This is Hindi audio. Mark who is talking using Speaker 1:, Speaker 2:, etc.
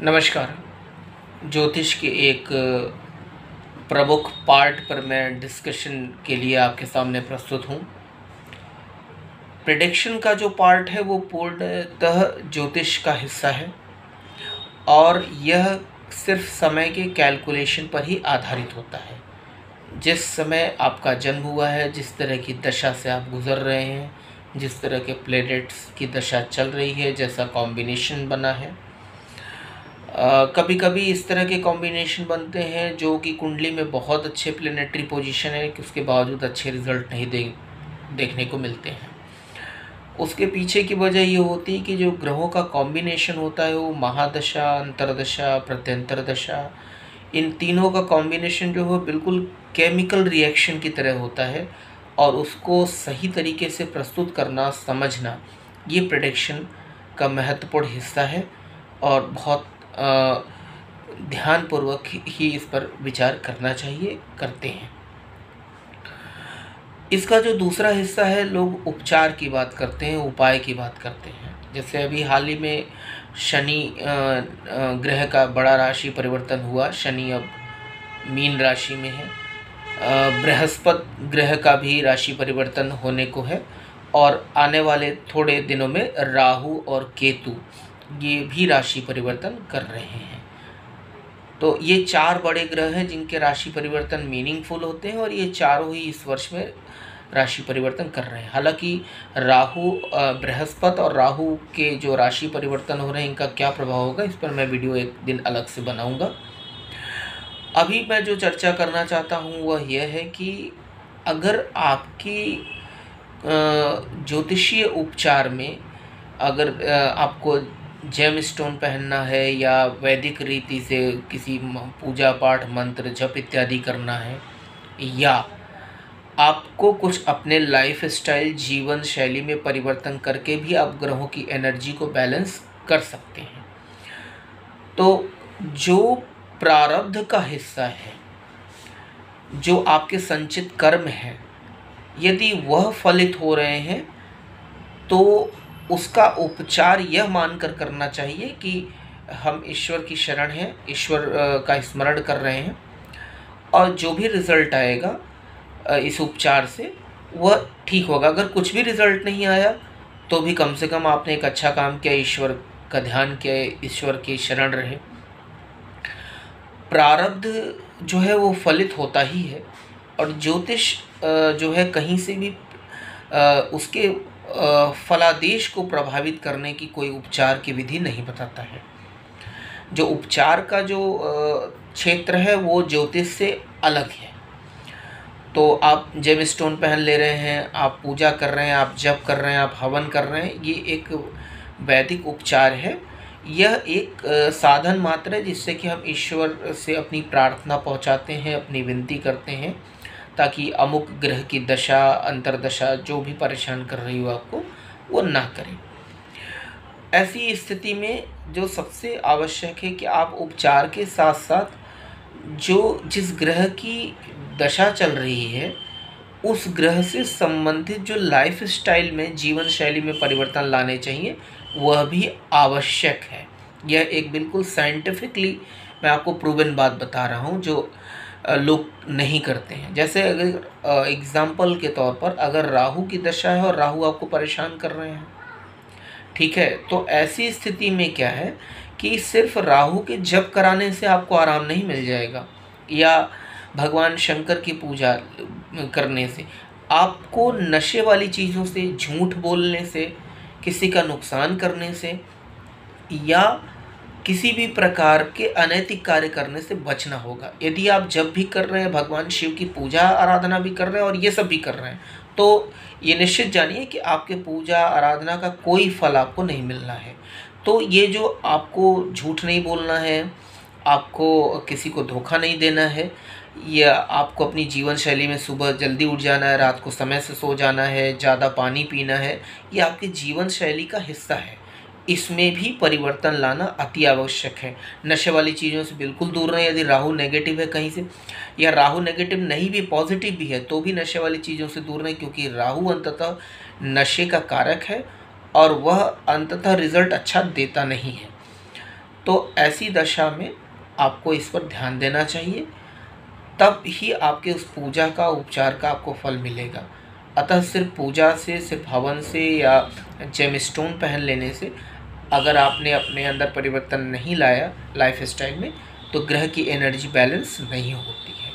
Speaker 1: नमस्कार। ज्योतिष के एक प्रमुख पार्ट पर मैं डिस्कशन के लिए आपके सामने प्रस्तुत हूँ। प्रेडिक्शन का जो पार्ट है वो पूर्णतः ज्योतिष का हिस्सा है और यह सिर्फ समय के कैलकुलेशन पर ही आधारित होता है। जिस समय आपका जन्म हुआ है, जिस तरह की दशा से आप गुज़र रहे हैं, जिस तरह के प्लैनेट्स की दशा चल रही है, जैसा कॉम्बिनेशन बना है। कभी कभी इस तरह के कॉम्बिनेशन बनते हैं जो कि कुंडली में बहुत अच्छे प्लेनेटरी पोजीशन है कि उसके बावजूद अच्छे रिजल्ट नहीं देखने को मिलते हैं। उसके पीछे की वजह ये होती है कि जो ग्रहों का कॉम्बिनेशन होता है वो महादशा, अंतरदशा, प्रत्यंतर दशा, इन तीनों का कॉम्बिनेशन जो है बिल्कुल केमिकल रिएक्शन की तरह होता है और उसको सही तरीके से प्रस्तुत करना, समझना, ये प्रेडिक्शन का महत्वपूर्ण हिस्सा है और बहुत ध्यानपूर्वक ही इस पर विचार करना चाहिए, करते हैं। इसका जो दूसरा हिस्सा है, लोग उपचार की बात करते हैं, उपाय की बात करते हैं। जैसे अभी हाल ही में शनि ग्रह का बड़ा राशि परिवर्तन हुआ। शनि अब मीन राशि में है। बृहस्पति ग्रह का भी राशि परिवर्तन होने को है और आने वाले थोड़े दिनों में राहु और केतु ये भी राशि परिवर्तन कर रहे हैं। तो ये 4 बड़े ग्रह हैं जिनके राशि परिवर्तन मीनिंगफुल होते हैं और ये चारों ही इस वर्ष में राशि परिवर्तन कर रहे हैं। हालांकि राहु, बृहस्पति और राहु के जो राशि परिवर्तन हो रहे हैं, इनका क्या प्रभाव होगा, इस पर मैं वीडियो एक दिन अलग से बनाऊंगा। अभी मैं जो चर्चा करना चाहता हूँ वह यह है कि अगर आपकी ज्योतिषीय उपचार में अगर आपको जेम स्टोन पहनना है या वैदिक रीति से किसी पूजा पाठ, मंत्र, जप इत्यादि करना है, या आपको कुछ अपने लाइफ स्टाइल, जीवन शैली में परिवर्तन करके भी आप ग्रहों की एनर्जी को बैलेंस कर सकते हैं। तो जो प्रारब्ध का हिस्सा है, जो आपके संचित कर्म है, यदि वह फलित हो रहे हैं तो उसका उपचार यह मानकर करना चाहिए कि हम ईश्वर की शरण हैं, ईश्वर का स्मरण कर रहे हैं और जो भी रिज़ल्ट आएगा इस उपचार से वह ठीक होगा। अगर कुछ भी रिज़ल्ट नहीं आया तो भी कम से कम आपने एक अच्छा काम किया, ईश्वर का ध्यान किया, ईश्वर की शरण रहे। प्रारब्ध जो है वो फलित होता ही है और ज्योतिष जो है कहीं से भी उसके फलादेश को प्रभावित करने की कोई उपचार की विधि नहीं बताता है। जो उपचार का जो क्षेत्र है वो ज्योतिष से अलग है। तो आप जेम स्टोन पहन ले रहे हैं, आप पूजा कर रहे हैं, आप जप कर रहे हैं, आप हवन कर रहे हैं, ये एक वैदिक उपचार है। यह एक साधन मात्र है जिससे कि हम ईश्वर से अपनी प्रार्थना पहुंचाते हैं, अपनी विनती करते हैं ताकि अमुक ग्रह की दशा, अंतरदशा जो भी परेशान कर रही हो आपको, वो ना करें। ऐसी स्थिति में जो सबसे आवश्यक है कि आप उपचार के साथ साथ जो जिस ग्रह की दशा चल रही है उस ग्रह से संबंधित जो लाइफ स्टाइल में, जीवन शैली में परिवर्तन लाने चाहिए, वह भी आवश्यक है। यह एक बिल्कुल साइंटिफिकली मैं आपको प्रूवन बात बता रहा हूँ जो लोग नहीं करते हैं। जैसे अगर एग्जाम्पल के तौर पर अगर राहु की दशा है और राहु आपको परेशान कर रहे हैं, ठीक है, तो ऐसी स्थिति में क्या है कि सिर्फ राहु के जप कराने से आपको आराम नहीं मिल जाएगा या भगवान शंकर की पूजा करने से। आपको नशे वाली चीज़ों से, झूठ बोलने से, किसी का नुकसान करने से या किसी भी प्रकार के अनैतिक कार्य करने से बचना होगा। यदि आप जब भी कर रहे हैं, भगवान शिव की पूजा आराधना भी कर रहे हैं और ये सब भी कर रहे हैं, तो ये निश्चित जानिए कि आपके पूजा आराधना का कोई फल आपको नहीं मिलना है। तो ये जो आपको झूठ नहीं बोलना है, आपको किसी को धोखा नहीं देना है, या आपको अपनी जीवन शैली में सुबह जल्दी उठ जाना है, रात को समय से सो जाना है, ज़्यादा पानी पीना है, ये आपकी जीवन शैली का हिस्सा है। इसमें भी परिवर्तन लाना अति आवश्यक है। नशे वाली चीज़ों से बिल्कुल दूर रहें। यदि राहु नेगेटिव है कहीं से, या राहु नेगेटिव नहीं भी, पॉजिटिव भी है, तो भी नशे वाली चीज़ों से दूर रहें, क्योंकि राहु अंततः नशे का कारक है और वह अंततः रिजल्ट अच्छा देता नहीं है। तो ऐसी दशा में आपको इस पर ध्यान देना चाहिए, तब ही आपके उस पूजा का उपचार का आपको फल मिलेगा। अतः सिर्फ पूजा से, सिर्फ हवन से या जेमस्टोन पहन लेने से अगर आपने अपने अंदर परिवर्तन नहीं लाया लाइफ स्टाइल में, तो ग्रह की एनर्जी बैलेंस नहीं होती है।